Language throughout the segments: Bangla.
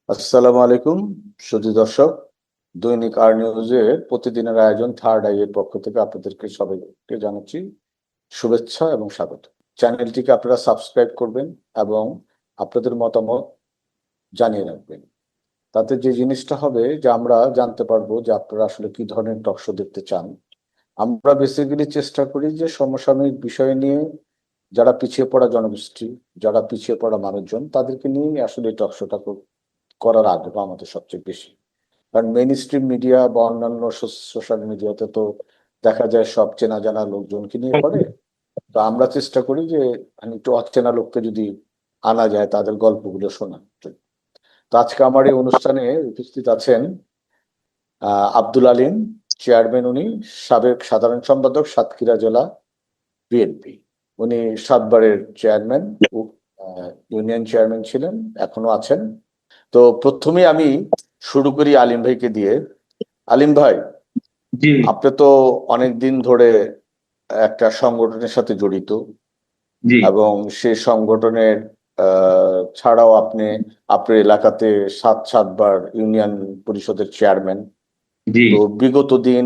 আসসালামু আলাইকুম সুধী দর্শক। দৈনিক আর নিউজের প্রতিদিনের আয়োজন থার্ড আইয়ের পক্ষ থেকে আপনাদেরকে সবাইকে জানাচ্ছি শুভেচ্ছা এবং স্বাগত। চ্যানেলটিকে আপনারা সাবস্ক্রাইব করবেন এবং আপনাদের মতামত জানিয়ে রাখবেন। তাতে যে জিনিসটা হবে যে আমরা জানতে পারবো যে আপনারা আসলে কি ধরনের টকশো দেখতে চান। আমরা বেসিক্যালি চেষ্টা করি যে সমসাময়িক বিষয় নিয়ে যারা পিছিয়ে পড়া জনগোষ্ঠী, যারা পিছিয়ে পড়া মানুষজন, তাদেরকে নিয়েই আসলে এই টকশোটা করার আগ্রহ আমাদের সবচেয়ে বেশি। কারণ মেইন স্ট্রিম মিডিয়া বা অন্যান্য সোশ্যাল মিডিয়াতে তো দেখা যায় সব চেনা জানা লোকজনকে নিয়ে করে। তো আমরা চেষ্টা করি যে একটু অচেনা লোককে যদি আনা যায় তাদের গল্পগুলো শোনা। তো আজকে আমার এই অনুষ্ঠানে উপস্থিত আছেন আব্দুল আলিম, চেয়ারম্যান উনি, সাবেক সাধারণ সম্পাদক সাতক্ষীরা জেলা বিএনপি। উনি 7 বারের চেয়ারম্যান, ইউনিয়ন চেয়ারম্যান ছিলেন, এখনো আছেন। তো প্রথমে আমি শুরু করি আলিম ভাইকে দিয়ে। আলিম ভাই, জি আপনি তো অনেক দিন ধরে একটা সংগঠনের সাথে জড়িত জি এবং সেই সংগঠনের ছাড়াও আপনি আপনার এলাকাতে 7 বার ইউনিয়ন পরিষদের চেয়ারম্যান। জি তো বিগত দিন,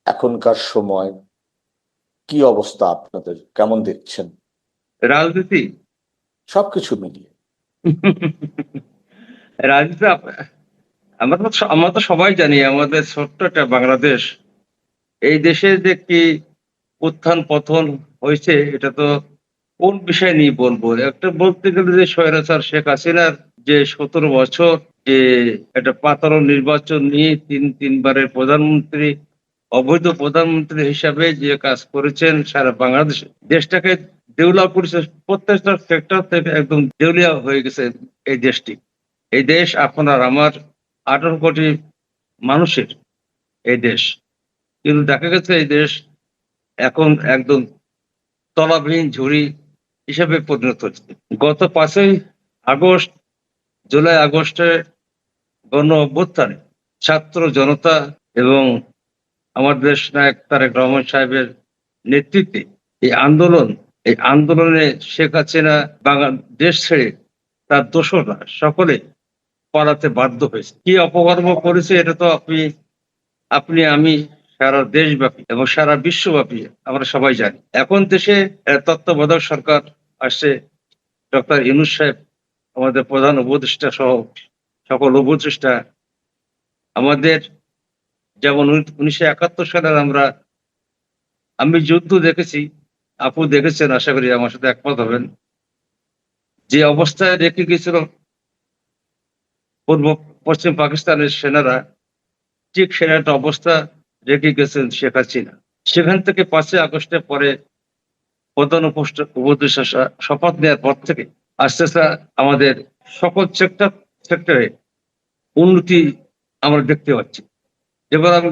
এখনকার সময় কি অবস্থা, আপনাদের কেমন দেখছেন রাজনীতি সবকিছু মিলিয়ে? রাজনীতি আমরা তো সবাই জানি আমাদের ছোট্ট একটা বাংলাদেশ। এই দেশে যে কি উত্থান পতন হয়েছে, এটা তো কোন বিষয় নিয়ে বলবো। একটা বলতে গেলে যে স্বৈরাচার শেখ হাসিনার যে 17 বছর যে একটা পাতানো নির্বাচন নিয়ে তিনবারের প্রধানমন্ত্রী, অবৈধ প্রধানমন্ত্রী হিসাবে যে কাজ করেছেন সারা বাংলাদেশে, দেশটাকে দেউলিয়া করেছে। প্রত্যেকটা সেক্টর থেকে একদম দেউলিয়া হয়ে গেছে এই দেশটি। এই দেশ আপনার আমার 18 কোটি মানুষের এই দেশ, কিন্তু দেখা গেছে এই দেশ এখন একদম তলাবিহীন ঝুড়ি হিসাবে পরিণত হচ্ছে। গত 5ই আগস্ট, জুলাই আগস্টে গণ অভ্যুত্থানে ছাত্র জনতা এবং আমাদের দেশ নায়ক তারেক রহমান সাহেবের নেতৃত্বে এই আন্দোলনে শেখ হাসিনা দেশ ছেড়ে তার দোসররা সকলে পালাতে বাধ্য হয়েছে। কি অপকর্ম করেছে এটা তো আপনি আপনি আমি সারা দেশব্যাপী এবং সারা বিশ্বব্যাপী আমরা সবাই জানি। এখন দেশে তত্ত্বাবধায়ক সরকার আসছে, ডক্টর ইউনূস সাহেব আমাদের প্রধান উপদেষ্টা সহ সকল উপদেষ্টা আমাদের, যেমন 1971 সালের আমি যুদ্ধ দেখেছি, আপু দেখেছেন, আশা করি আমার সাথে একমত হবেন। যে অবস্থায় রেখে গেছিল পূর্ব পশ্চিম পাকিস্তানের সেনারা, ঠিক সেটা একটা অবস্থা রেখে গেছেন শেখ হাসিনা। সেখান থেকে 5ই আগস্টের পরে প্রধান উপদেষ্টা শপথ নেওয়ার পর থেকে আস্তে আস্তে আমাদের সকল সেক্টরে উন্নতি আমরা দেখতে পাচ্ছি। এবার আমি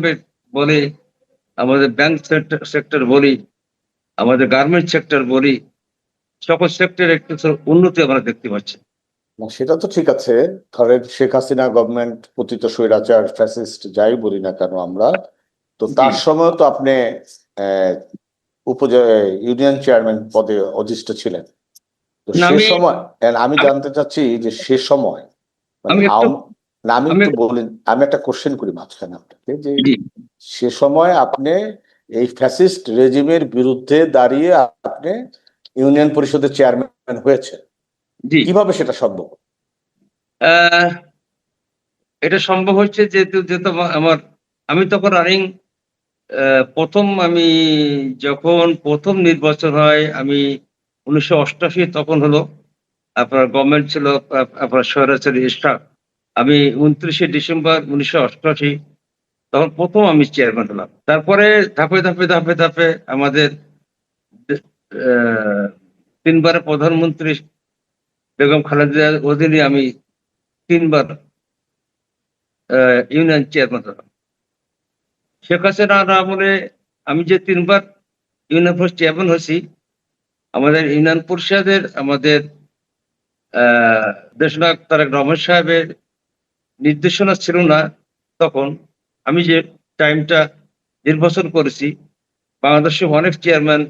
বলি, আমাদের ব্যাংক সেক্টর বলি, আমাদের গার্মেন্ট সেক্টর বলি, সকল সেক্টরে একটু উন্নতি আমরা দেখতে পাচ্ছি। না, সেটা তো ঠিক আছে। ধরেন শেখ হাসিনা গভর্নমেন্ট পতিত স্বৈরাচার ফ্যাসিস্ট যাই বলি না কেন আমরা, তো জি তার সময় তো আপনি আহ, ইউনিয়ন চেয়ারম্যান পদে অধিষ্ঠ ছিলেন। তো না, সে আমি সময় আমি আমি জানতে চাচ্ছি যে সে সময় মানে আমি একটু না, আমি আমি একটু বলেন, আমি একটা কোশ্চেন করি মাঝখানে আপনাকে যে জি সে সময় আপনি এই ফ্যাসিস্ট রেজিমের বিরুদ্ধে দাঁড়িয়ে আপনি ইউনিয়ন পরিষদের চেয়ারম্যান হয়েছে, জি কিভাবে সেটা সম্ভব? আহ, এটা সম্ভব হচ্ছে যেহেতু যেহেতু আমি তখন রানিং, আমি যখন প্রথম নির্বাচন হয়, আমি 1988 তখন হলো আপনার গভর্নমেন্ট ছিল, আপনার স্বৈরাচারী স্টাফ। আমি 29শে ডিসেম্বর 1988 তখন প্রথম আমি চেয়ারম্যান হলাম। তারপরে ধাপে ধাপে ধাপে ধাপে আমাদের আহ, 3বারের প্রধানমন্ত্রী বেগম খালেদা অধীনে আমি 3বার ইউনিয়ন চেয়ারম্যান হলাম। শেখ হাসিনার আমলে আমি যে 3বার ইউনিয়ন পরিষদ চেয়ারম্যান হয়েছি, আমাদের ইউনিয়ন পরিষদের আমাদের আহ দেশনায়ক তারেক রহমান সাহেবের নির্দেশনা ছিল না তখন। আমি যে টাইমটা নির্বাচন করেছি, বাংলাদেশে অনেক চেয়ারম্যান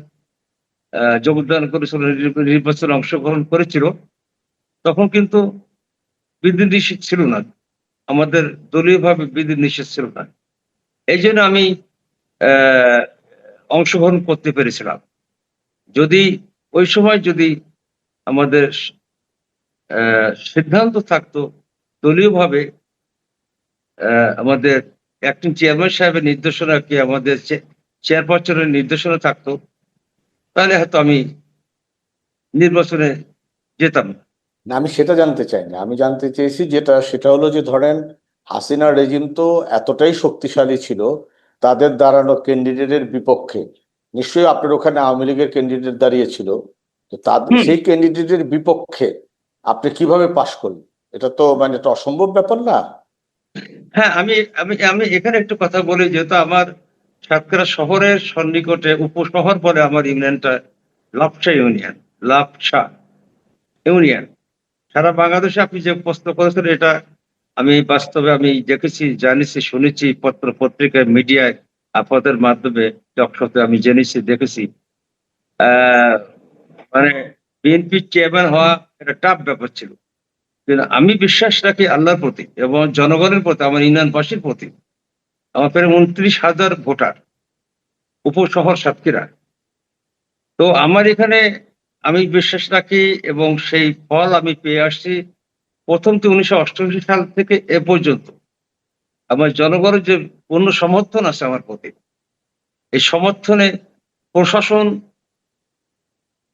যোগদান করেছিল, নির্বাচনে অংশগ্রহণ করেছিল। তখন কিন্তু বিধি নিষেধ ছিল না, আমাদের দলীয়ভাবে বিধি নিষেধ ছিল না। এই জন্য আমি আহ, অংশগ্রহণ করতে পেরেছিলাম। যদি ওই সময় যদি আমাদের সিদ্ধান্ত থাকতো দলীয়ভাবে, আমাদের অ্যাক্টিং চেয়ারম্যান সাহেবের নির্দেশনা কি আমাদের চেয়ারপারসনের নির্দেশনা থাকতো, তাহলে হয়তো আমি নির্বাচনে যেতাম না। না, আমি সেটা জানতে চাই না, আমি জানতে চেয়েছি যেটা, সেটা হলো যে ধরেন হাসিনা রেজিম তো এতটাই শক্তিশালী ছিল, তাদের দাঁড়ানো ক্যান্ডিডেটের বিপক্ষে নিশ্চয়ই আপনার ওখানে আওয়ামী লীগের ক্যান্ডিডেট দাঁড়িয়েছিল, তো তাদের হুম। সেই ক্যান্ডিডেটের বিপক্ষে আপনি কিভাবে পাশ করলেন? এটা তো মানে একটা অসম্ভব ব্যাপার না? হ্যাঁ, আমি আমি আমি এখানে একটু কথা বলি, যেহেতু আমার সাতক্ষীরা শহরের সন্নিকটে উপশহর বলে আমার ইউনিয়নটা, লাপসা ইউনিয়ন, লাপসা ইউনিয়ন। সারা বাংলাদেশে আপনি যে প্রশ্ন করেছেন, এটা আমি বাস্তবে আমি দেখেছি, জানিছি, শুনেছি, পত্র পত্রিকায়, মিডিয়ায়, আপনাদের মাধ্যমে, টকশোতে আমি জেনেছি, দেখেছি। আহ মানে বিএনপি চেয়ারম্যান হওয়া একটা টাফ ব্যাপার ছিল, কিন্তু আমি বিশ্বাস রাখি আল্লাহর প্রতি এবং জনগণের প্রতি, আমার ইউনিয়নবাসীর প্রতি। আমার প্রায় 29,000 ভোটার, উপশহর সাতক্ষীরা। তো আমার এখানে আমি বিশ্বাস রাখি এবং সেই ফল আমি পেয়ে আসছি। প্রথম তো 1988 সাল থেকে এ পর্যন্ত আমার জনগণের যে পূর্ণ সমর্থন আছে আমার প্রতি, এই সমর্থনে প্রশাসন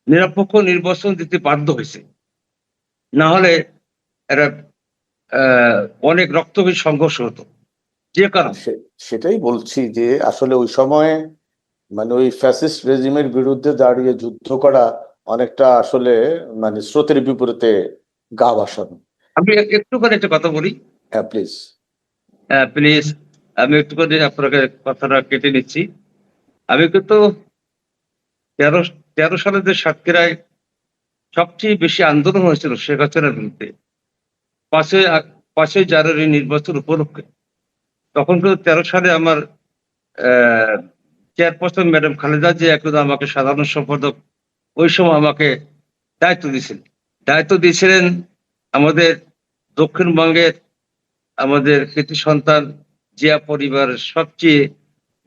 নিরপেক্ষ নির্বাচন দিতে বাধ্য হয়েছে। না হলে এরা আহ, অনেক রক্তবীজ সংঘর্ষ হতো। যে কারণ সেটাই বলছি যে আসলে ওই সময় মানে ওই ফ্যাসিস্ট রেজিমের বিরুদ্ধে দাঁড়িয়ে যুদ্ধ করা অনেকটা আসলে মানে স্রোতের বিপরীতে গা ভাসানো। আমি একটুখানি একটা কথা বলি, হ্যাঁ, প্লিজ। প্লিজ। আমি একটুখানি আপনাকে কথাটা কেটে নিচ্ছি। আমি কিন্তু তেরো তেরো সালে যে সাতক্ষীরায় সবচেয়ে বেশি আন্দোলন হয়েছিল শেখ হাসিনার বিরুদ্ধে, 5ই জানুয়ারি নির্বাচন উপলক্ষে, তখন কিন্তু 13 সালে আমার চেয়ারপারসন ম্যাডাম খালেদা জিয়া একদম আমাকে সাধারণ সম্পাদক ওই সময় আমাকে দায়িত্ব দিয়েছিলেন। দায়িত্ব দিয়েছিলেন আমাদের দক্ষিণবঙ্গের, আমাদের কৃতি সন্তান জিয়া পরিবারের সবচেয়ে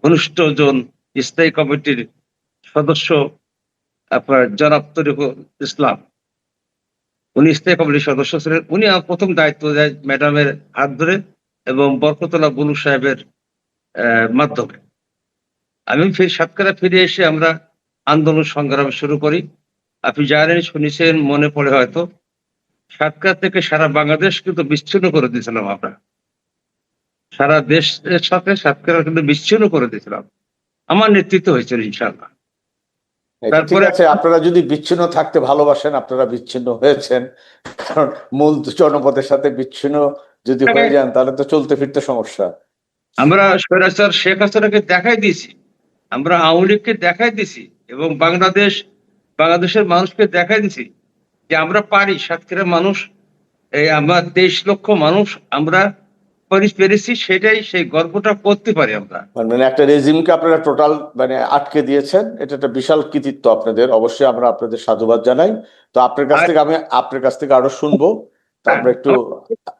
ঘনিষ্ঠ জন স্থায়ী কমিটির সদস্য, আপনার জনাব তরিকুল ইসলাম। উনি স্থায়ী কমিটির সদস্য ছিলেন। উনি আমার প্রথম দায়িত্ব দেয় ম্যাডামের হাত ধরে এবং বরকতউল্লাহ বুলু সাহেবের মাধ্যমে। আমি সাতক্ষীরা ফিরে এসে আমরা আন্দোলন সংগ্রাম শুরু করি। আপনি জানেন, শুনেছেন, মনে পড়ে হয়তো, সাতক্ষীরা থেকে সারা বাংলাদেশ কিন্তু বিচ্ছিন্ন করে দিয়েছিলাম আমরা। সারা দেশের সাথে সাতক্ষীরা কিন্তু বিচ্ছিন্ন করে দিয়েছিলাম। আমার নেতৃত্ব হয়েছিল ইনশাআল্লাহ। এটা ঠিক তারপরে আছে, আপনারা যদি বিচ্ছিন্ন থাকতে ভালোবাসেন আপনারা বিচ্ছিন্ন হয়েছেন, কারণ মূল জনপদের সাথে বিচ্ছিন্ন যদি হয়ে যান তাহলে তো চলতে ফিরতে সমস্যা। আমরা স্বৈরাচার শেখ হাসিনাকে দেখাই দিয়েছি, আমরা আওয়ামী লীগকে দেখাই দিয়েছি এবং বাংলাদেশের মানুষকে দেখাই দিয়েছি যে আমরা পারি। সাতক্ষীরার মানুষ, এই আমরা 23 লক্ষ মানুষ, আমরা পেরেছি, সেটাই, সেই গর্বটা করতে পারি আমরা। মানে একটা রেজিমকে আপনারা টোটাল মানে আটকে দিয়েছেন, এটা একটা বিশাল কৃতিত্ব আপনাদের, অবশ্যই আমরা আপনাদের সাধুবাদ জানাই। তো আর আপনার কাছ থেকে আরো শুনবো, তো হ্যাঁ, আমরা একটু।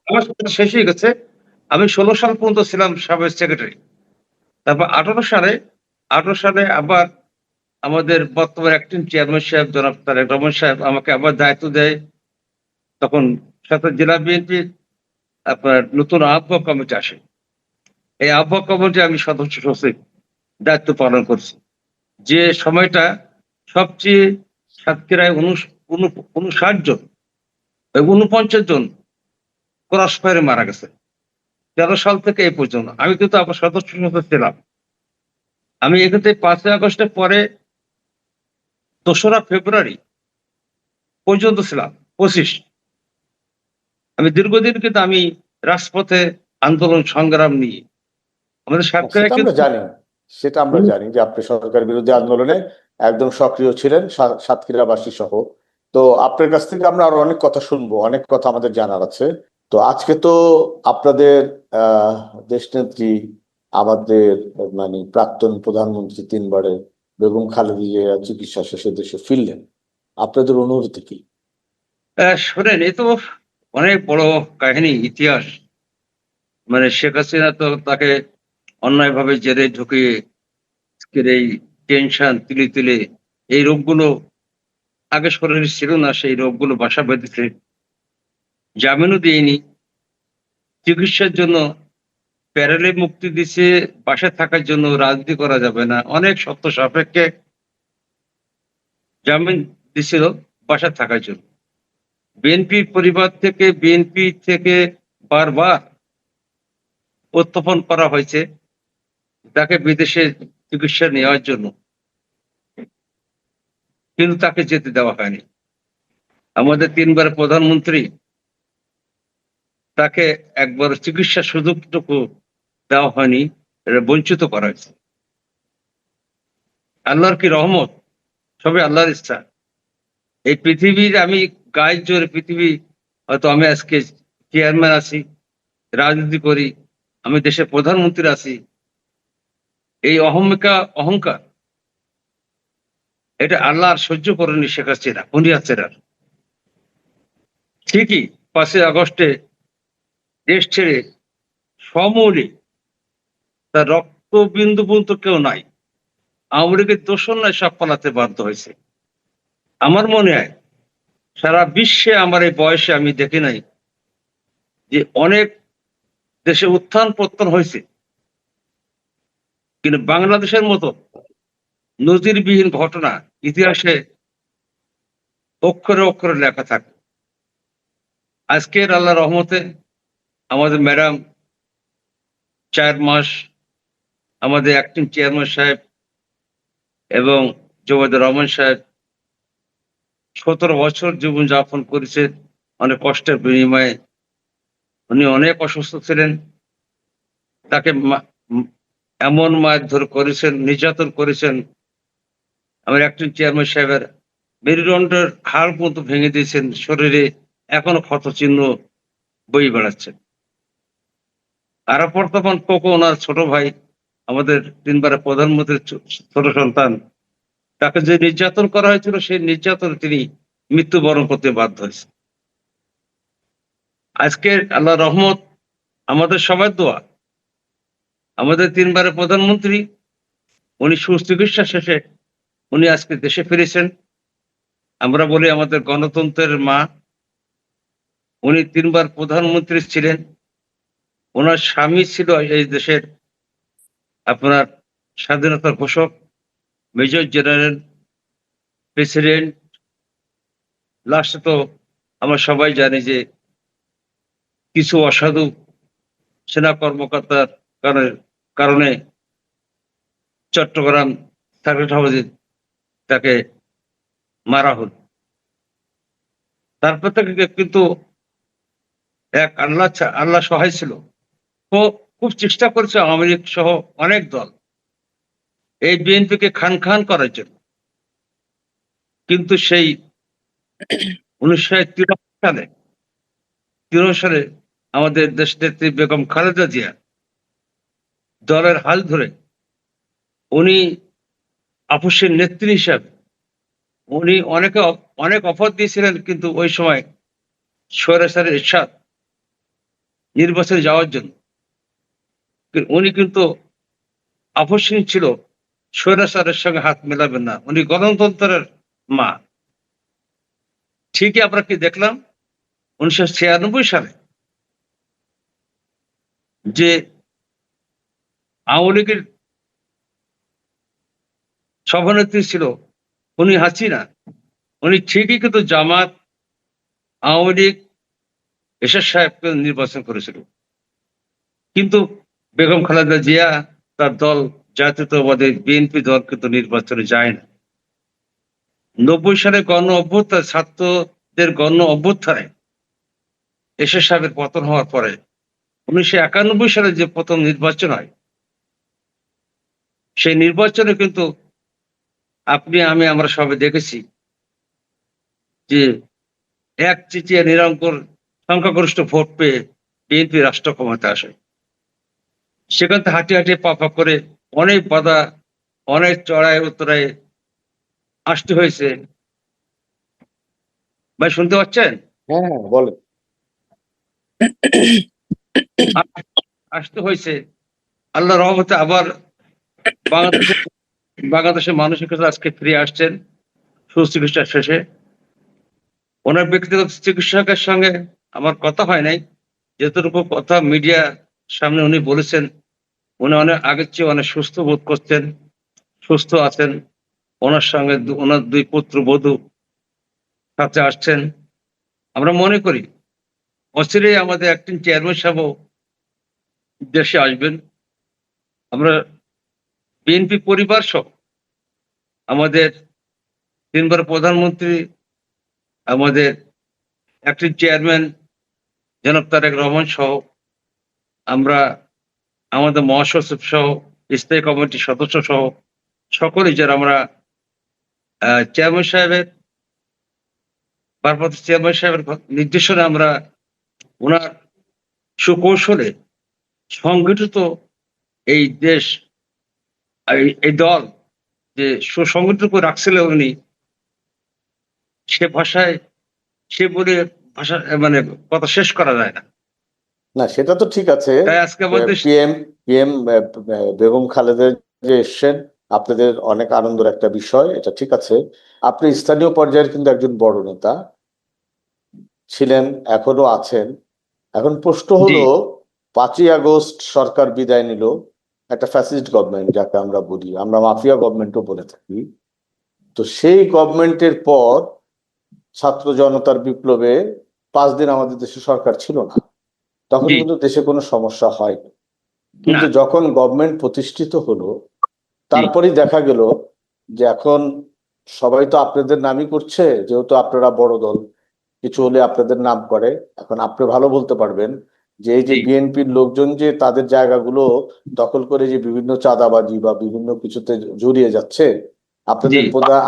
আমার কথা শেষ হয়ে গেছে। আমি 16 সাল পর্যন্ত ছিলাম সাবেক সেক্রেটারি। তারপর 18 সালে আবার আমাদের বর্তমান অ্যাক্টিং চেয়ারম্যান সাহেব জনাব তারেক রহমান সাহেব আমাকে আবার দায়িত্ব দেয়। তখন সাথে জেলা বিএনপি আপনার নতুন আহ্বায়ক কমিটি আসে। এই আহ্বায়ক কমিটি আমি সদস্য সচিব দায়িত্ব পালন করছি। যে সময়টা সবচেয়ে সাতক্ষীরায় 59 জন, 49 জন ক্রস ফায়ারে মারা গেছে 13 সাল থেকে এই পর্যন্ত। আমি কিন্তু আবার সদস্য সচিব ছিলাম। আমি এক্ষেত্রে 5ই আগস্টের পরে 2রা ফেব্রুয়ারি পর্যন্ত ছিলাম, 25। আমি দীর্ঘদিন কিন্তু আমি রাজপথে আন্দোলন সংগ্রাম নিয়ে আমাদের সাতক্ষীরায় সেটা আমরা কিন্তু জানি, সেটা আমরা জানি যে আপনি সরকার বিরোধী আন্দোলনে একদম সক্রিয় ছিলেন, সাতক্ষীরাবাসী সহ। তো আপনার কাছ থেকে আমরা আরো অনেক কথা শুনবো, অনেক কথা আমাদের জানার আছে। তো আজকে তো আপনাদের দেশনেত্রী, আমাদের মানে প্রাক্তন প্রধানমন্ত্রী 3বারের বেগম খালেদা জিয়া চিকিৎসা শেষে দেশে ফিরলেন, আপনাদের অনুভূতি কি? শোনেন, এ তো অনেক বড় কাহিনী, ইতিহাস। মানে শেখ হাসিনা তো তাকে অন্যায়ভাবে জেলে ঢুকিয়ে আজকের এই টেনশন তিলে তিলে এই রোগগুলো আগে শরীরে ছিল না, সেই রোগগুলো বাসা বেঁধেছে। জামিনও দেয়নি, চিকিৎসার জন্য প্যারোলে মুক্তি দিছে, বাসায় থাকার জন্য রাজনীতি করা যাবে না, অনেক শর্ত সাপেক্ষে জামিন দিছিল বাসায় থাকার জন্য। বিএনপি থেকে বারবার প্রত্যর্পণ করা হয়েছে তাকে বিদেশে চিকিৎসা নেওয়ার জন্য, কিন্তু তাকে যেতে দেওয়া হয়নি। আমাদের 3 বার প্রধানমন্ত্রী, তাকে একবার চিকিৎসার সুযোগটুকু দেওয়া হয়নি, এটা বঞ্চিত করা হয়েছে। আল্লাহর কি রহমত, সবই আল্লাহর ইচ্ছা। এই পৃথিবীর আমি গায়ের জোরে পৃথিবী, হয়তো আমি আজকে চেয়ারম্যান আছি, রাজনীতি করি, আমি দেশের প্রধানমন্ত্রী আছি, এই অহংকার এটা আল্লাহ আর সহ্য করেনি শেখ হাসিনা, উনি আছেন আর। ঠিকই 5ই আগস্টে দেশ ছেড়ে সমূলে তার রক্তবিন্দু পর্যন্ত কেউ নাই, আওয়ামী লীগের দোষর নয়, সব পালাতে বাধ্য হয়েছে। আমার মনে হয় সারা বিশ্বে আমার এই বয়সে আমি দেখি নাই যে অনেক দেশে উত্থান পতন হয়েছে, কিন্তু বাংলাদেশের মতো নজিরবিহীন ঘটনা ইতিহাসে অক্ষরে অক্ষরে লেখা থাকে। আজকের আল্লাহ রহমতে আমাদের ম্যাডাম 4 মাস, আমাদের অ্যাক্টিং চেয়ারম্যান সাহেব এবং জুবাইদুর রহমান সাহেব 17 বছর জীবনযাপন করেছেন অনেক কষ্টের বিনিময়ে। উনি অনেক অসুস্থ ছিলেন, তাকে এমন মারধর করেছেন, নির্যাতন করেছেন। আমার অ্যাক্টিং চেয়ারম্যান সাহেবের মেরুদণ্ডের হাড় পর্যন্ত ভেঙে দিয়েছেন, শরীরে এখনো ক্ষত চিহ্ন বয়ে বেড়াচ্ছে। আর বর্তমান কোকো ওনার ছোট ভাই, আমাদের 3 বারের প্রধানমন্ত্রীর ছোট সন্তান, তাকে যে নির্যাতন করা হয়েছিল সেই নির্যাতনে তিনি মৃত্যুবরণ করতে বাধ্য হয়েছে। আজকে আল্লাহ রহমত, আমাদের সবার দোয়া, আমাদের 3 বারের প্রধানমন্ত্রী উনি সুচিকিৎসা শেষে উনি আজকে দেশে ফিরেছেন। আমরা বলি আমাদের গণতন্ত্রের মা। উনি 3 বার প্রধানমন্ত্রী ছিলেন, ওনার স্বামী ছিল এই দেশের আপনার স্বাধীনতার ঘোষক, মেজর জেনারেল, প্রেসিডেন্ট। লাস্টে তো আমরা সবাই জানি যে কিছু অসাধু সেনা কর্মকর্তার কারণে চট্টগ্রাম সার্কিট হাউসে তাকে মারা হল। তারপর থেকে কিন্তু এক আল্লাহ সহায় ছিল। তো খুব চেষ্টা করেছে আওয়ামী লীগ সহ অনেক দল এই বিএনপিকে খান খান করার জন্য, কিন্তু সেই 1983 সালে আমাদের দেশ নেত্রী বেগম খালেদা জিয়া দলের হাল ধরে উনি আপসের নেত্রী হিসাবে উনি অনেক অফার দিয়েছিলেন, কিন্তু ওই সময় স্বৈরাচারের ইরশাদ নির্বাচনে যাওয়ার জন্য উনি কিন্তু আপসহীন ছিল, স্বৈরাচারের সঙ্গে হাত মেলাবেন না, উনি গণতন্ত্রের মা। ঠিকই আমরা কি দেখলাম 1996 সালে যে আওয়ামী লীগের সভানেত্রী ছিল উনি হাসিনা, উনি ঠিকই কিন্তু জামাত, আওয়ামী লীগ, এরশাদ সাহেবকে নির্বাচন করেছিল, কিন্তু বেগম খালেদা জিয়া তার দল জাতীয়তাবাদী বিএনপি দল কিন্তু নির্বাচনে যায় না। 90 সালে ছাত্রদের গণ অভ্যুত্থানে এরশাদ সাহেবের পতন হওয়ার পরে 1991 সালে যে প্রথম নির্বাচন হয়, সেই নির্বাচনে কিন্তু আপনি আমি আমরা সবাই দেখেছি যে একচেটিয়া নিরঙ্কুশ সংখ্যাগরিষ্ঠ ভোট পেয়ে বিএনপি রাষ্ট্র ক্ষমতা আসে। সেখান থেকে হাঁটিয়ে হাঁটিয়ে পা করে অনেক বাধা, অনেক চড়াই উত্তরায় আসতে হয়েছে। ভাই শুনতে পাচ্ছেন? হ্যাঁ, হ্যাঁ, বলেন। আসতে হয়েছে। আল্লাহ রহমতে আবার বাংলাদেশে বাংলাদেশের মানুষের কাছে আজকে ফিরে আসছেন সুচিকিৎসা শেষে। ওনার ব্যক্তিগত চিকিৎসকের সঙ্গে আমার কথা হয় নাই। যতটুকু কথা মিডিয়া সামনে উনি বলেছেন, উনি অনেক আগের চেয়ে অনেক সুস্থ বোধ করছেন, সুস্থ আছেন। ওনার সঙ্গে ওনার ২ পুত্রবধূ সাথে আসছেন। আমরা মনে করি অচিরেই আমাদের অ্যাক্টিং চেয়ারম্যান সাহেবও দেশে আসবেন। আমরা বিএনপি পরিবার সহ আমাদের ৩ বার প্রধানমন্ত্রী, আমাদের অ্যাক্টিং চেয়ারম্যান জনাব তারেক রহমান সহ আমরা আমাদের মহাসচিব সহ স্থায়ী কমিটির সদস্য সহ সকলেই যারা আমরা চেয়ারম্যান সাহেবের ভারপ্রাপ্ত চেয়ারম্যান সাহেবের নির্দেশনে আমরা উনার সুকৌশলে সংগঠিত এই দেশ, এই দল যে সুসংগঠিত করে রাখছিলেন উনি, সে ভাষায় সে বলে ভাষা মানে কথা শেষ করা যায় না। না, সেটা তো ঠিক আছে। তাই আজকে আমাদের পিএম বেগম খালেদা যে এসছেন, আপনাদের অনেক আনন্দের একটা বিষয়, এটা ঠিক আছে। আপনি স্থানীয় পর্যায়ের কিন্তু একজন বড় নেতা ছিলেন, এখনো আছেন। এখন প্রশ্ন হলো, 5ই আগস্ট সরকার বিদায় নিল, একটা ফ্যাসিস্ট গভর্নমেন্ট যাকে আমরা বলি, আমরা মাফিয়া গভর্নমেন্টও বলে থাকি। তো সেই গভর্নমেন্টের পর ছাত্র জনতার বিপ্লবে 5 দিন আমাদের দেশে সরকার ছিল না, তখন জি, কিন্তু দেশে কোনো সমস্যা হয়নি। না, কিন্তু যখন গভর্নমেন্ট প্রতিষ্ঠিত হলো, জি, তারপরেই দেখা গেল যে এখন সবাই তো আপনাদের নামই করছে, যেহেতু আপনারা বড় দল, কিছু হলে আপনাদের নাম করে। এখন আপনি ভালো বলতে পারবেন যে এই যে জি, বিএনপির লোকজন যে তাদের জায়গাগুলো দখল করে যে বিভিন্ন চাঁদাবাজি বা বিভিন্ন কিছুতে জড়িয়ে যাচ্ছে, জি।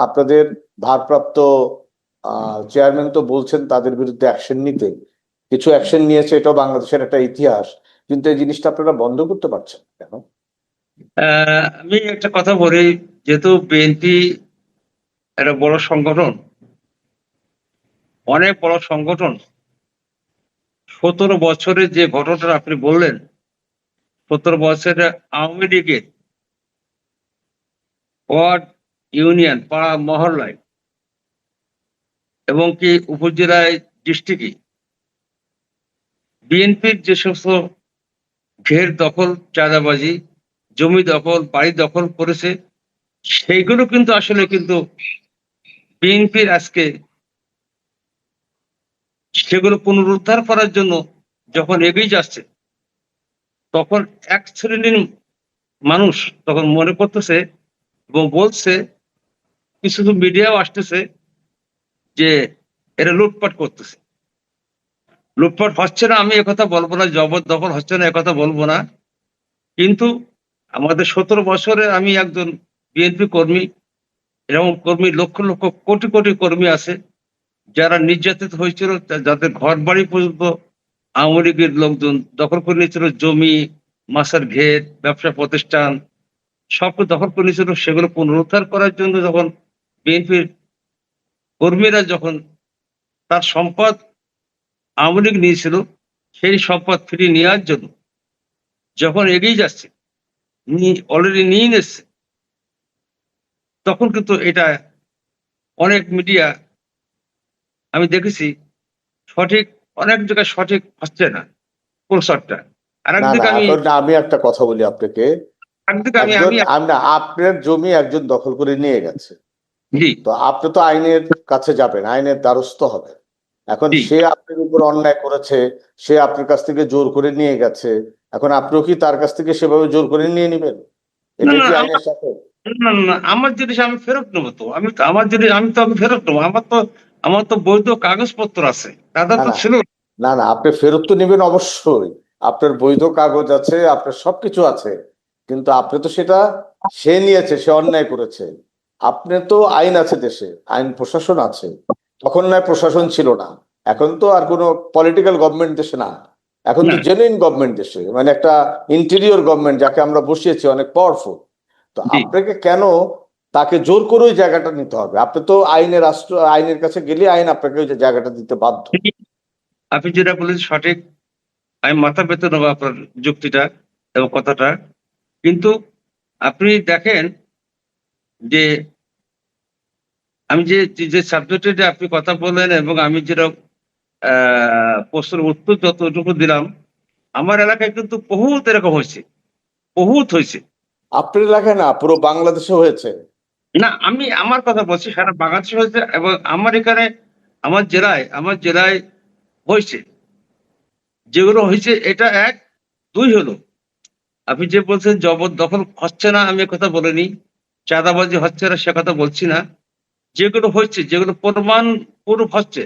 আপনাদের ভারপ্রাপ্ত চেয়ারম্যান তো বলছেন তাদের বিরুদ্ধে অ্যাকশন নিতে, কিছু অ্যাকশন নিয়েছে, এটাও বাংলাদেশের একটা ইতিহাস। কিন্তু এই জিনিসটা আপনারা বন্ধ করতে পারছেন না কেন? আমি একটা কথা বলি, যেহেতু বিএনপি একটা বড় সংগঠন, অনেক বড় সংগঠন। ১৭ বছরে যে ঘটনাটা আপনি বললেন, ১৭ বছরে আওয়ামী লীগের ওয়ার্ড, ইউনিয়ন, পাড়া, মহল্লায় এবং কি উপজেলায়, ডিস্ট্রিক্টে বিএনপির যে সমস্ত ঘের দখল, চাঁদাবাজি, জমি দখল, বাড়ি দখল করেছে, সেইগুলো কিন্তু আসলে কিন্তু বিএনপির আজকে সেগুলো পুনরুদ্ধার করার জন্য যখন এগিয়ে যাচ্ছে, তখন এক শ্রেণীর মানুষ তখন মনে করতেছে এবং বলছে, কিছু মিডিয়াও আসতেছে যে এরা লুটপাট করতেছে। লুটপাট হচ্ছে না আমি একথা বলবো না, জবরদখল হচ্ছে না একথা বলবো না। কিন্তু আমাদের ১৭ বছরে আমি একজন বিএনপি কর্মী, এরকম কর্মী লক্ষ লক্ষ কোটি কোটি কর্মী আছে যারা নির্যাতিত হয়েছিল, যাদের ঘর বাড়ি পর্যন্ত আওয়ামী লীগের লোকজন দখল করে নিয়েছিল, জমি, মাছের ঘের, ব্যবসা প্রতিষ্ঠান সবকে দখল করে নিয়েছিল। সেগুলো পুনরুদ্ধার করার জন্য যখন বিএনপির কর্মীরা যখন তার সম্পদ আওয়ামী লীগ নিয়েছিল, সেই সম্পদ ফিরিয়ে নেওয়ার জন্য যখন এগিয়ে যাচ্ছে, অলরেডি নিয়ে নিচ্ছে, তখন কিন্তু এটা অনেক মিডিয়া আমি দেখেছি সঠিক, অনেক জায়গায় সঠিক হচ্ছে না প্রচারটা। আর না না, একদিকে আমি এখন আমি একটা কথা বলি আপনাকে। একদিকে আমি একজন আমি আমরা আপনার জমি একজন দখল করে নিয়ে গেছে, জি, তো আপনি তো আইনের কাছে যাবেন, আইনের দ্বারস্থ হবেন। এখন জি। সে আপনার উপর অন্যায় করেছে, সে আপনার কাছ থেকে জোর করে নিয়ে গেছে, এখন আপনিও কি তার কাছ থেকে সেভাবে জোর করে নিয়ে নেবেন? না, এটা না, কি আইনের সাথে? না, আমার জিনিস আমি ফেরত নেবো তো। আমার জিনিস আমি তো ফেরত নেবো। আমার তো বৈধ কাগজপত্র আছে। তাদের না তো না ছিল না। না না, আপনি ফেরত তো নেবেন অবশ্যই, আপনার বৈধ কাগজ আছে, আপনার সবকিছু আছে, কিন্তু আপনি তো সেটা, সে নিয়েছে, সে অন্যায় করেছে। আপনি তো আইন আছে দেশে, আইন প্রশাসন আছে। তখন নয় প্রশাসন ছিল না, এখন তো আর কোনো পলিটিক্যাল গভর্নমেন্ট দেশে না, এখন তো না, জেনুইন গভর্নমেন্ট দেশে, মানে একটা ইন্টেরিয়র গভর্নমেন্ট যাকে আমরা বসিয়েছি, অনেক পাওয়ারফুল। তো জি। আপনাকে কেন তাকে জোর করে ওই জায়গাটা নিতে হবে? আপনি তো আইনের আইনের কাছে গেলে আইন আপনাকে ওই জায়গাটা দিতে বাধ্য। আপনি যেটা বলেছেন সঠিক। আমি মাথা পেতে নেবো আপনার যুক্তিটা এবং কথাটা। কিন্তু আপনি দেখেন যে আমি যে সাবজেক্টে আপনি কথা বললেন এবং আমি যেরকম প্রশ্নের উত্তর যতটুকু দিলাম, আমার এলাকায় কিন্তু বহুত এরকম হয়েছে, বহুত হয়েছে। আপনার এলাকায় না, পুরো বাংলাদেশে হয়েছে। না, আমি আমার কথা বলছি, সারা বাংলাদেশে হয়েছে এবং আমার এখানে আমার জেলায় হয়েছে। যেগুলো হয়েছে এটা ১, ২ হলো। আপনি যে বলছেন জবরদখল হচ্ছে না, আমি একথা বলিনি। চাঁদাবাজি হচ্ছে না সে কথা বলছি না। যেগুলো হচ্ছে, যেগুলো প্রমাণ প্রুফ হচ্ছে,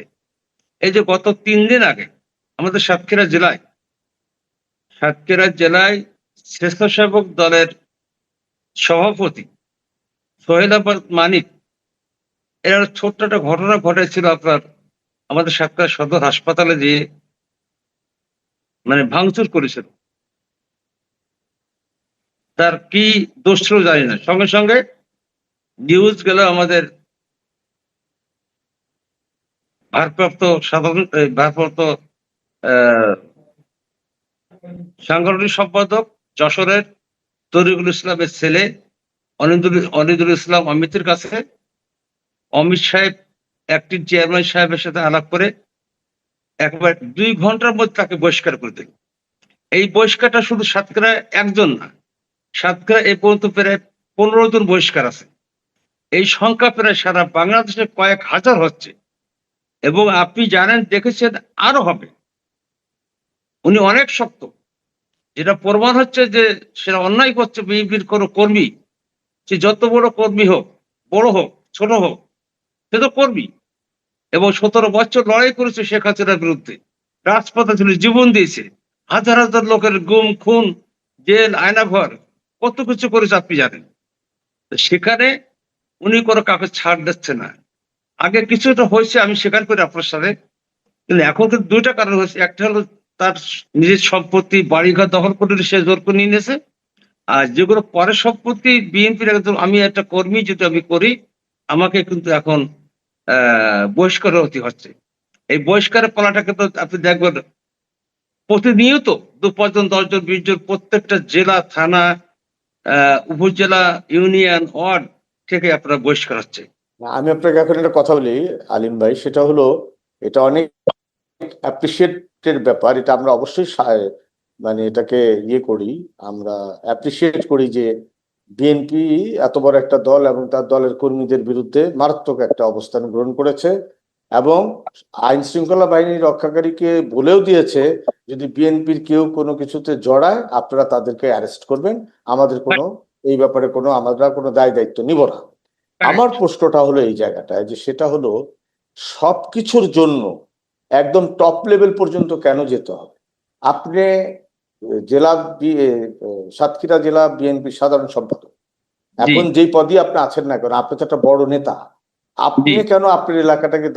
এই যে গত ৩ দিন আগে আমাদের সাতক্ষীরা জেলায় স্বেচ্ছাসেবক দলের সভাপতি সোহেলাবাদ মানিক, এর ছোট্ট একটা ঘটনা ঘটেছিল আপনার আমাদের সাতক্ষীরা সদর হাসপাতালে যেয়ে মানে ভাঙচুর করেছিল। তার কি দোষ ছিল জানি না। সঙ্গে সঙ্গে নিউজ গেল আমাদের ভারপ্রাপ্ত ভারপ্রাপ্ত আহ, সাংগঠনিক সম্পাদক যশোরের তরিকুল ইসলামের ছেলে অনিদুল ইসলাম অমিতের কাছে। অমিত সাহেব অ্যাক্টিং চেয়ারম্যান সাহেবের সাথে আলাপ করে একবার ২ ঘন্টার মধ্যে তাকে বহিষ্কার করে দিল। এই বহিষ্কারটা শুধু সাতক্ষীরা একজন না, সাতক্ষীরা এ পর্যন্ত প্রায় ১৫ জন বহিষ্কার আছে। এই সংখ্যা প্রায় সারা বাংলাদেশে কয়েক হাজার হচ্ছে এবং আপনি জানেন, দেখেছেন, আরো হবে। উনি অনেক শক্ত, যেটা প্রমাণ হচ্ছে যে সেটা অন্যায় করছে বিএনপির কোনো কর্মী, সে যত বড় কর্মী হোক, বড় হোক, ছোট হোক, সে তো কর্মী এবং ১৭ বছর লড়াই করেছে শেখ হাসিনার বিরুদ্ধে। রাজপথে ছিল, জীবন দিয়েছে। হাজার হাজার লোকের গুম, খুন, জেল, আয়নাঘর, কত কিছু করেছে আপনি জানেন। তো সেখানে উনি কোনো কাউকে ছাড় দিচ্ছে না। আগে কিছুটা হয়েছে, আমি স্বীকার করি আপনার সাথে। কিন্তু এখন কিন্তু ২ টা কারণ হয়েছে। একটা হলো তার নিজের সম্পত্তি, বাড়িঘর দখল করে সে জোর করে নিয়ে নিয়েছে। আর যেগুলো পরের সম্পত্তি বিএনপির একদম, আমি একটা কর্মী যদি আমি করি, আমাকে কিন্তু এখন বহিষ্কার হতে হচ্ছে। এই বহিষ্কারের পালাটা কিন্তু আপনি দেখবেন প্রতিনিয়ত ২, ৫ জন, ১০ জন, ২০ জন প্রত্যেকটা জেলা, থানা, উপজেলা, ইউনিয়ন, ওয়ার্ড থেকে আপনারা বহিষ্কার হচ্ছে। আমি আপনাকে এখন একটা কথা বলি আলিম ভাই, সেটা হলো, এটা অনেক অ্যাপ্রিসিয়েটের ব্যাপার। এটা আমরা অবশ্যই মানে এটাকে ইয়ে করি, আমরা অ্যাপ্রিসিয়েট করি যে বিএনপি এত বড় একটা দল এবং তার দলের কর্মীদের বিরুদ্ধে মারাত্মক একটা অবস্থান গ্রহণ করেছে এবং আইন শৃঙ্খলা বাহিনী রক্ষাকারীকে বলেও দিয়েছে, যদি বিএনপির কেউ কোনো কিছুতে জড়ায় আপনারা তাদেরকে অ্যারেস্ট করবেন, আমাদের কোনো এই ব্যাপারে আমরা কোনো দায় দায়িত্ব নিব না। আমার প্রশ্নটা হলো এই জায়গাটায়, যে সেটা হলো সবকিছুর জন্য একদম টপ লেভেল পর্যন্ত কেন যেতে হবে? আপনি জেলা সাতক্ষীরা জেলা বিএনপি সাধারণ সম্পাদক, জি, এখন যেই পদই আপনি আছেন না কেন, আপনি তো একটা বড় নেতা। জি, আপনি কেন আপনার এলাকাটাকে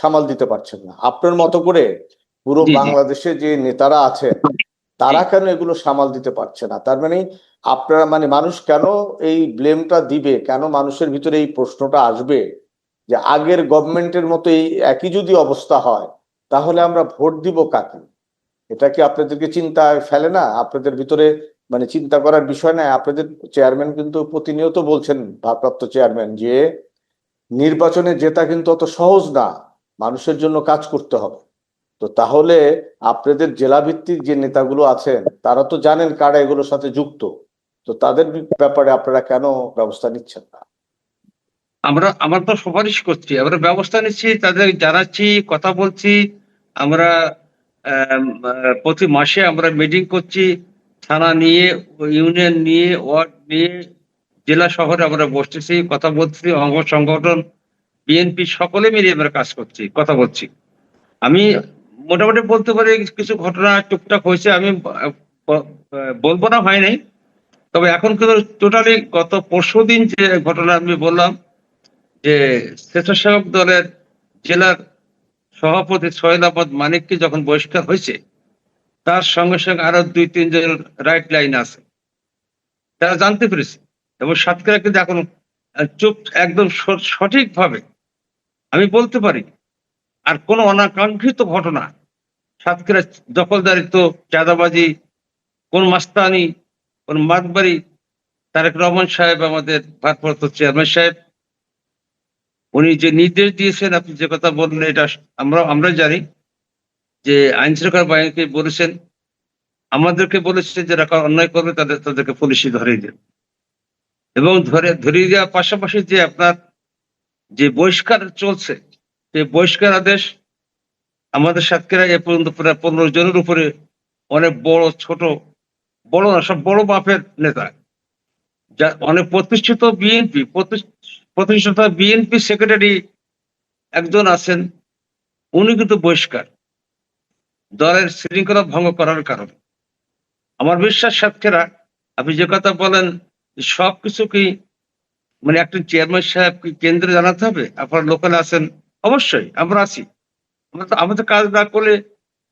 সামাল দিতে পারছেন না? আপনার মতো করে পুরো জি, জি, বাংলাদেশে যে নেতারা আছেন জি। তারা কেন এগুলো সামাল দিতে পারছে না? তার মানে আপনারা, মানে মানুষ কেন এই ব্লেমটা দিবে, কেন মানুষের ভিতরে এই প্রশ্নটা আসবে যে আগের গভর্নমেন্টের মতো এই একই যদি অবস্থা হয় তাহলে আমরা ভোট দিব কাকে? এটা কি আপনাদেরকে চিন্তায় ফেলে না? আপনাদের ভিতরে মানে চিন্তা করার বিষয় না? আপনাদের চেয়ারম্যান কিন্তু প্রতিনিয়ত বলছেন, ভারপ্রাপ্ত চেয়ারম্যান, যে নির্বাচনে জেতা কিন্তু অত সহজ না, মানুষের জন্য কাজ করতে হবে। তো তাহলে আপনাদের জেলা ভিত্তিক যে নেতাগুলো আছেন তারা তো জানেন কারা এগুলোর সাথে যুক্ত, তো তাদের ব্যাপারে আপনারা কেন ব্যবস্থা নিচ্ছেন না? আমরা তো সুপারিশ করছি, আমরা ব্যবস্থা নিচ্ছি, তাদের জানাচ্ছি, কথা বলছি। আমরা প্রতি মাসে আমরা মিটিং করছি, থানা নিয়ে, ইউনিয়ন নিয়ে, ওয়ার্ড নিয়ে, জেলা শহরে আমরা বসতেছি, কথা বলছি। অঙ্গ সংগঠন, বিএনপি সকলে মিলে আমরা কাজ করছি, কথা বলছি। আমি মোটামুটি বলতে পারি কিছু ঘটনা টুকটাক হয়েছে, আমি বলবো না হয় নাই। তবে এখন কিন্তু টোটালি গত পরশুদিন যে ঘটনা আমি বললাম, যে স্বেচ্ছাসেবক দলের জেলার সভাপতি সোহেলাবাদ মানিককে যখন বহিষ্কার হয়েছে, তার সঙ্গে সঙ্গে আরো ২, ৩ জন রাইট লাইন আছে, তারা জানতে পেরেছে এবং সাতক্ষীরা কিন্তু এখন চুপ, একদম সঠিকভাবে আমি বলতে পারি। আর কোনো অনাকাঙ্ক্ষিত ঘটনা সাতক্ষীরা দখলদারিত্ব, চাঁদাবাজি, কোন মাস্তানি, কোন মাতবাড়ি, তারেক রহমান সাহেব আমাদের ভারপ্রাপ্ত চেয়ারম্যান সাহেব উনি যে নির্দেশ দিয়েছেন, আপনি যে কথা বললেন এটা আমরা জানি যে আইন শৃঙ্খলা বাহিনীকে বলেছেন, আমাদেরকে বলেছেন যারা অন্যায় করবে তাদেরকে পুলিশে ধরিয়ে দেন, এবং ধরিয়ে দেওয়ার পাশাপাশি যে আপনার যে বহিষ্কার চলছে, সেই বহিষ্কার আদেশ আমাদের সাতক্ষীরা এ পর্যন্ত প্রায় 15 জনের উপরে, অনেক বড় ছোট, বড় না সব বড় মাপের নেতা, যা অনেক প্রতিষ্ঠিত বিএনপি সেক্রেটারি একজন আছেন, উনি কিন্তু বহিষ্কার দলের শৃঙ্খলা ভঙ্গ করার কারণে। আমার বিশ্বাস সাতক্ষীরা, আপনি যে কথা বলেন সবকিছু কি মানে একটা চেয়ারম্যান সাহেব কি কেন্দ্রে জানাতে হবে? আপনারা লোকালে আছেন, অবশ্যই আমরা আছি। আমাদের কাজ না করলে,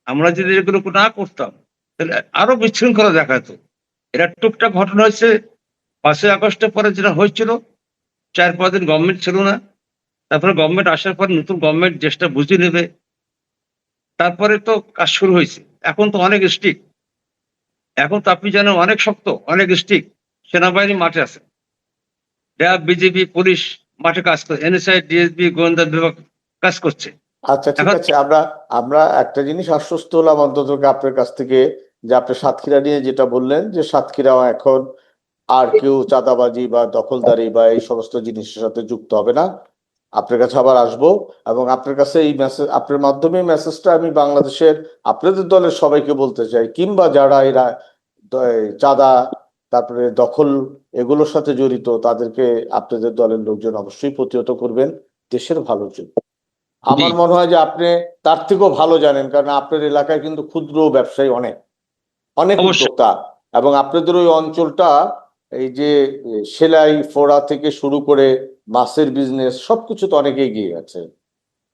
আমরা যদি এগুলো না করতাম তাহলে আরো বিশৃঙ্খলা দেখাতো। এটা টুকটাক ঘটনা হয়েছে 5ই আগস্টের পরে যেটা হয়েছিল, 4-5 দিন গভর্নমেন্ট ছিল না, তারপরে গভর্নমেন্ট আসার পর নতুন গভর্নমেন্ট চেষ্টা বুঝে নেবে, তারপরে তো কাজ শুরু হয়েছে। এখন তো অনেক স্ট্রিক্ট, এখন তো আপনি জানেন অনেক শক্ত, অনেক স্ট্রিক্ট। সেনাবাহিনী মাঠে আছে, র্যাব, বিজিবি, পুলিশ মাঠে কাজ করে, এনএসআই, ডিএসবি, গোয়েন্দা বিভাগ কাজ করছে। আচ্ছা, ঠিক এখন আছে। আমরা আমরা একটা জিনিস আশ্বস্ত হলাম অন্তত আপনার কাছ থেকে, যে আপনি সাতক্ষীরা নিয়ে যেটা বললেন, যে সাতক্ষীরাও এখন আর কেউ চাঁদাবাজি বা দখলদারি বা এই সমস্ত জিনিসের সাথে যুক্ত হবে না। আপনার কাছে আবার আসবো, এবং আপনার কাছে এই মেসেজ, আপনার মাধ্যমে মেসেজটা আমি বাংলাদেশের আপনাদের দলের সবাইকে বলতে চাই, কিংবা যারা এরা চাঁদা, তারপরে দখল, এগুলোর সাথে জড়িত, তাদেরকে আপনাদের দলের লোকজন অবশ্যই প্রতিহত করবেন দেশের ভালোর জন্য। জি, আমার মনে হয় যে আপনি তার থেকেও ভালো জানেন, কারণ আপনার এলাকায় কিন্তু ক্ষুদ্র ব্যবসায়ী অনেক, অনেক অবশ্যই। উদ্যোক্তা, এবং আপনাদের ওই অঞ্চলটা এই যে সেলাই ফোড়া থেকে শুরু করে মাছের বিজনেস সবকিছু তো অনেক এগিয়ে গেছে।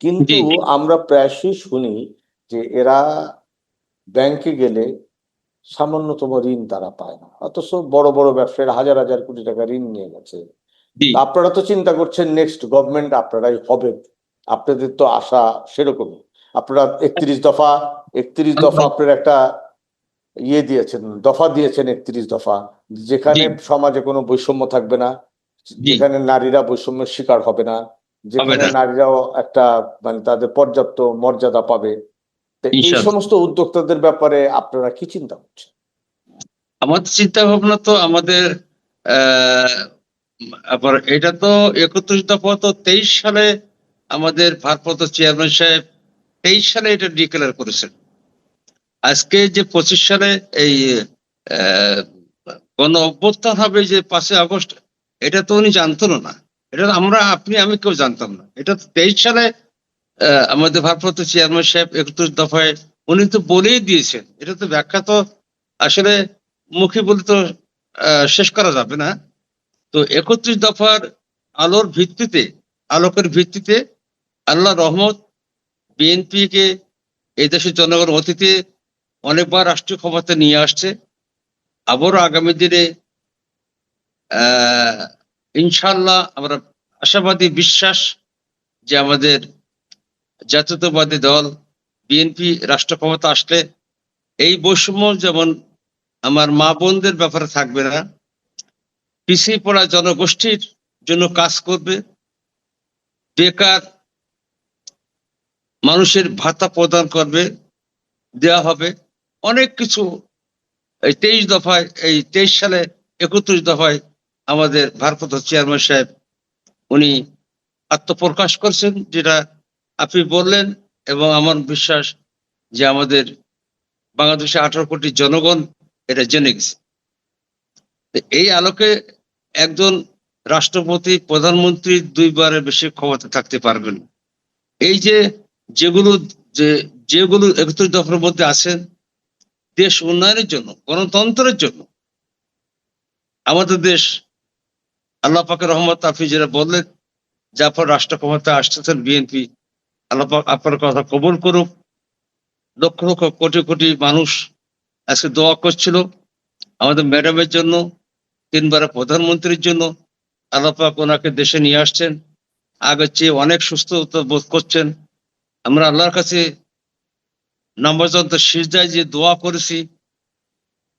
কিন্তু জি, জি, আমরা প্রায়শই শুনি যে এরা ব্যাংকে গেলে সামান্যতম ঋণ তারা পায় না, অথচ বড় বড় ব্যবসায়ীরা হাজার হাজার কোটি টাকা ঋণ নিয়ে গেছে। জি, তা আপনারা তো চিন্তা করছেন নেক্সট গভর্নমেন্ট আপনারাই হবেন, আপনাদের তো আশা সেরকমই। আপনারা 31 দফা আপনার একটা ইয়ে দিয়েছেন, দফা দিয়েছেন, 31 দফা, জি, যেখানে সমাজে কোনো বৈষম্য থাকবে না, জি, যেখানে নারীরা বৈষম্যের শিকার হবে না, হবে যেখানে না, নারীরাও একটা মানে তাদের পর্যাপ্ত মর্যাদা পাবে। তো এই ইনশাল্লাহ। সমস্ত উদ্যোক্তাদের ব্যাপারে আপনারা কি চিন্তা করছেন? আমাদের চিন্তা ভাবনা তো আমাদের আহ আবার এটা তো 31 দফা তো 23 সালে আমাদের ভারপ্রাপ্ত চেয়ারম্যান সাহেব 23 সালে এটা ডিক্লেয়ার করেছেন। আজকে যে 25 সালে এই আহ, গণ অভ্যুত্থান হবে যে 5ই আগস্ট, এটা তো উনি জানতেন না। এটা তো আমি কেউ জানতাম না। এটা তো 23 সালে আমাদের ভারপ্রাপ্ত চেয়ারম্যান সাহেব 31 দফায় উনি তো বলেই দিয়েছেন। এটা তো ব্যাখ্যা তো আসলে মুখে বলে তো শেষ করা যাবে না। তো 31 দফার আলোকের ভিত্তিতে আল্লাহ রহমত, বিএনপি কে এই দেশের জনগণ অতীতে অনেকবার রাষ্ট্রীয় ক্ষমতা নিয়ে আসছে, আবারও আগামী দিনে আহ ইনশাল্লাহ আমরা আশাবাদী, বিশ্বাস যে আমাদের জাতীয়তাবাদী দল বিএনপি রাষ্ট্র ক্ষমতা আসলে এই বৈষম্য যেমন আমার মা বোনদের ব্যাপারে থাকবে না, পিছিয়ে পড়া জনগোষ্ঠীর জন্য কাজ করবে, বেকার মানুষের ভাতা প্রদান করবে, দেওয়া হবে অনেক কিছু। এই 23 সালে 31 দফায় আমাদের ভারপ্রাপ্ত চেয়ারম্যান সাহেব উনি আত্মপ্রকাশ করছেন, যেটা আপনি বললেন, এবং আমার বিশ্বাস যে আমাদের বাংলাদেশে 18 কোটি জনগণ এটা জেনে গেছে। এই আলোকে একজন রাষ্ট্রপতি, প্রধানমন্ত্রী 2বারের বেশি ক্ষমতা থাকতে পারবেন। এই যে যেগুলো যে যেগুলো 31 দফার মধ্যে আছেন, দেশ উন্নয়নের জন্য, গণতন্ত্রের জন্য, আমাদের দেশ আল্লাহ পাকের রহমত, আপনি যেটা বললেন জাফর রাষ্ট্র ক্ষমতা আসতেছেন বিএনপি, আল্লাহ পাক আপনার কথা কবুল করুক। লক্ষ লক্ষ কোটি কোটি মানুষ আজকে দোয়া করছিল আমাদের ম্যাডামের জন্য, 3বারের প্রধানমন্ত্রীর জন্য। আল্লাহ পাক ওনাকে দেশে নিয়ে আসছেন, আগের চেয়ে অনেক সুস্থতা বোধ করছেন। আমরা আল্লাহর কাছে নামাজন্ত সিজদায় যে দোয়া করেছি,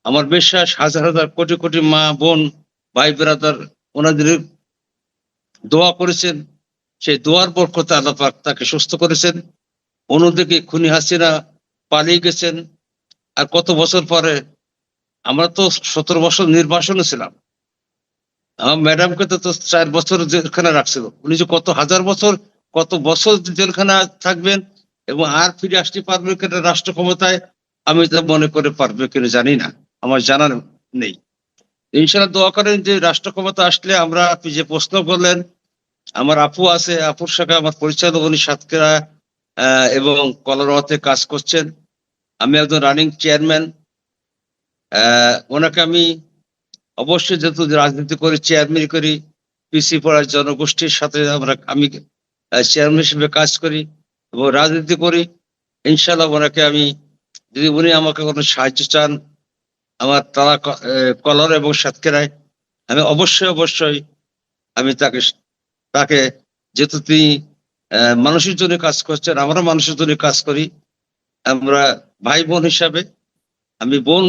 আমার বিশ্বাস হাজার হাজার কোটি কোটি মা বোন ভাই ব্রাদার ওনাদের দোয়া করেছেন, সেই দোয়ার বরকতে আল্লাহ পাক তাকে সুস্থ করেছেন। অন্যদিকে খুনি হাসিনা পালিয়ে গেছেন। আর কত বছর পরে, আমরা তো 17 বছর নির্বাসনে ছিলাম, আমার ম্যাডামকে তো 4 বছর জেলখানা রাখছিল। উনি যে কত হাজার বছর, কত বছর জেলখানা থাকবেন এবং আর ফিরে আসতে পারবে কিনা রাষ্ট্র ক্ষমতায়, আমি তা মনে করে পারবে কিনা জানি না, আমার জানা নেই। ইনশাল্লাহ দোয়া করেন যে রাষ্ট্র ক্ষমতা আসলে আমরা, আপনি যে প্রশ্ন করলেন, আমার আপু আছে, আপুর সাথে আমার পরিচয়, উনি সাতক্ষীরা এবং কলারোয়াতে কাজ করছেন। আমি একজন রানিং চেয়ারম্যান। ওনাকে আমি অবশ্যই, যেহেতু রাজনীতি করি, চেয়ারম্যান করি, পিসি পড়ার জনগোষ্ঠীর সাথে আমি চেয়ারম্যান হিসেবে কাজ করি এবং রাজনীতি করি। ইনশাল্লাহ ওনাকে আমি, যদি উনি আমাকে কোনো সাহায্য চান আমার তারা কলার এবং সাতক্ষীরায়, আমি অবশ্যই অবশ্যই আমি তাকে তাকে যেহেতু তিনি মানুষের জন্য কাজ করছেন, আমরা মানুষের জন্য কাজ করি, আমরা ভাই বোন হিসাবে, আমি বোন,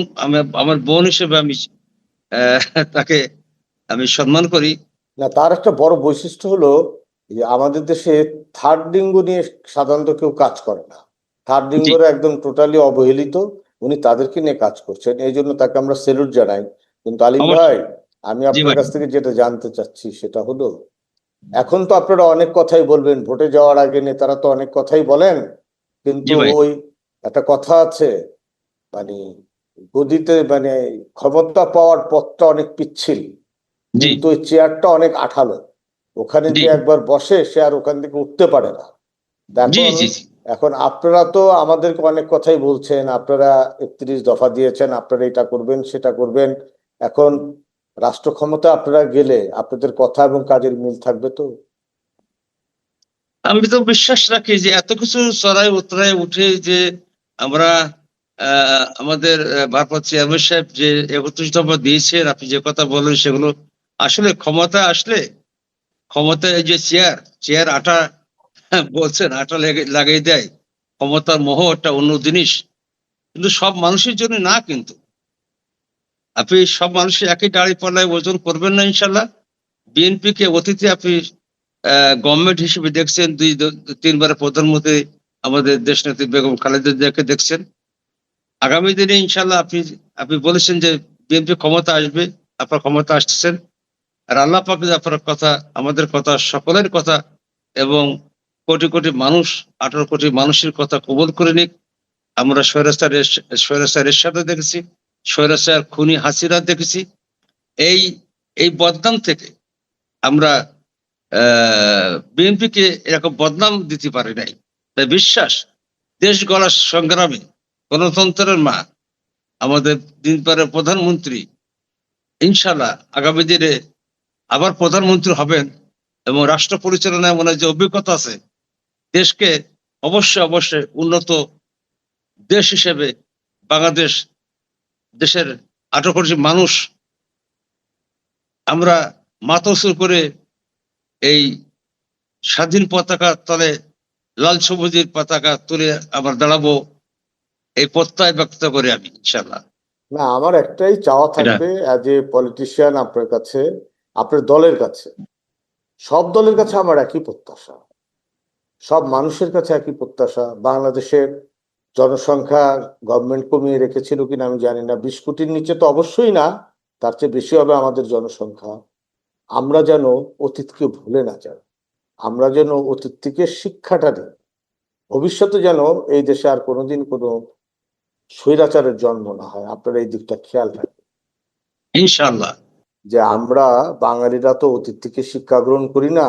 আমার বোন হিসেবে আমি আহ, তাকে আমি সম্মান করি। না, তার একটা বড় বৈশিষ্ট্য হলো যে আমাদের দেশে থার্ড লিঙ্গ নিয়ে সাধারণত কেউ কাজ করে না। থার্ড জি, লিঙ্গরা একদম টোটালি অবহেলিত। উনি তাদেরকে নিয়ে কাজ করছেন, এই জন্য তাকে আমরা সেলুট জানাই। কিন্তু আলিম ভাই, অবশ্যই। আমি জি আপনার ভাই। কাছ থেকে যেটা জানতে চাচ্ছি সেটা হলো, এখন তো আপনারা অনেক কথাই বলবেন, ভোটে যাওয়ার আগে নেতারা তো অনেক কথাই বলেন, জি কিন্তু ভাই। ওই একটা কথা আছে, মানে গদিতে মানে ক্ষমতা পাওয়ার পথটা অনেক পিচ্ছিল, জি, কিন্তু ওই চেয়ারটা অনেক আঠালো। ওখানে জি, যে একবার বসে সে আর ওখান থেকে উঠতে পারে না। তা জি, এখন জি, জি। এখন আপনারা তো আমাদেরকে অনেক কথাই বলছেন, আপনারা 31 দফা দিয়েছেন, আপনারা এটা করবেন সেটা করবেন। এখন রাষ্ট্র ক্ষমতা আপনারা গেলে আপনাদের কথা এবং কাজের মিল থাকবে তো? আমি তো বিশ্বাস রাখি যে এত কিছু চড়াই উতরাই উঠে যে আমরা আমাদের ভারপ্রাপ্ত চেয়ারম্যান সাহেব যে 31 দফা দিয়েছেন, আপনি যে কথা বলেন সেগুলো আসলে ক্ষমতা আসলে, ক্ষমতায় এই যে চেয়ার, চেয়ার আটা বলছেন আটা লাগিয়ে দেয়, ক্ষমতার মোহ একটা অন্য জিনিস, কিন্তু সব মানুষের জন্য না। কিন্তু আপনি সব মানুষের একই দাঁড়ি পাল্লায় ওজন করবেন না ইনশাল্লাহ। বিএনপি কে অতীতে আপনি গভর্নমেন্ট হিসেবে দেখছেন, তিনবারের প্রধানমন্ত্রী আমাদের দেশনেত্রী বেগম খালেদা জিয়াকে দেখছেন। আগামী দিনে ইনশাল্লাহ আপনি আপনি বলেছেন যে বিএনপি ক্ষমতা আসবে, আপনার ক্ষমতা আসতেছেন। আর আল্লাহ পাক যদি আপনার কথা, আমাদের কথা, সকলের কথা এবং কোটি কোটি মানুষ, 18 কোটি মানুষের কথা কবুল করে নিক। আমরা স্বৈরাচারের সাথে দেখেছি, স্বৈরাচার খুনি হাসিনা দেখেছি। এই এই বদনাম থেকে আমরা বিএনপিকে এরকম বদনাম দিতে পারে নাই। তাই বিশ্বাস, দেশ গড়ার সংগ্রামে গণতন্ত্রের মা আমাদের দিনবারের প্রধানমন্ত্রী ইনশাল্লাহ আগামী দিনে আবার প্রধানমন্ত্রী হবেন এবং রাষ্ট্র পরিচালনায় মনে হয় যে অভিজ্ঞতা আছে, দেশকে অবশ্যই অবশ্যই উন্নত দেশ হিসেবে বাংলাদেশ, দেশের 18 কোটি মানুষ আমরা মাথা উঁচু করে এই স্বাধীন পতাকা তলে, লাল সবুজের পতাকা তুলে আবার দাঁড়াবো, এই প্রত্যয় ব্যক্ত করি আমি ইনশাল্লাহ। না, আমার একটাই চাওয়া এটা থাকবে অ্যাজ এ পলিটিশিয়ান আপনার কাছে, আপনার দলের কাছে, সব দলের কাছে আমার একই প্রত্যাশা, সব মানুষের কাছে একই প্রত্যাশা। বাংলাদেশের জনসংখ্যা গভর্নমেন্ট কমিয়ে রেখেছিল কিনা আমি জানি না, 20 কোটির নিচে তো অবশ্যই না, তার চেয়ে বেশি হবে আমাদের জনসংখ্যা। আমরা যেন অতীতকে ভুলে না যাই, আমরা যেন অতীত থেকে শিক্ষাটা নিই, ভবিষ্যতে যেন এই দেশে আর কোনোদিন কোনো স্বৈরাচারের জন্ম না হয়। আপনারা এই দিকটা খেয়াল রাখবেন ইনশাল্লাহ। যে আমরা বাঙালিরা তো অতীত থেকে শিক্ষা গ্রহণ করি না।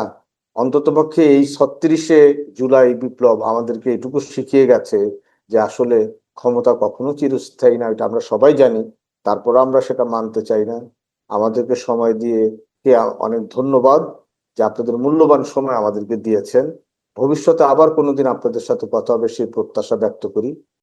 অন্ততপক্ষে এই 36শে জুলাই বিপ্লব আমাদেরকে এটুকু শিখিয়ে গেছে যে আসলে ক্ষমতা কখনো চিরস্থায়ী না, এটা আমরা সবাই জানি। তারপর আমরা সেটা মানতে চাই না। আমাদেরকে সময় দিয়ে কে অনেক ধন্যবাদ যে আপনাদের মূল্যবান সময় আমাদেরকে দিয়েছেন। ভবিষ্যতে আবার কোনোদিন আপনাদের সাথে কথা হবে সেই প্রত্যাশা ব্যক্ত করি।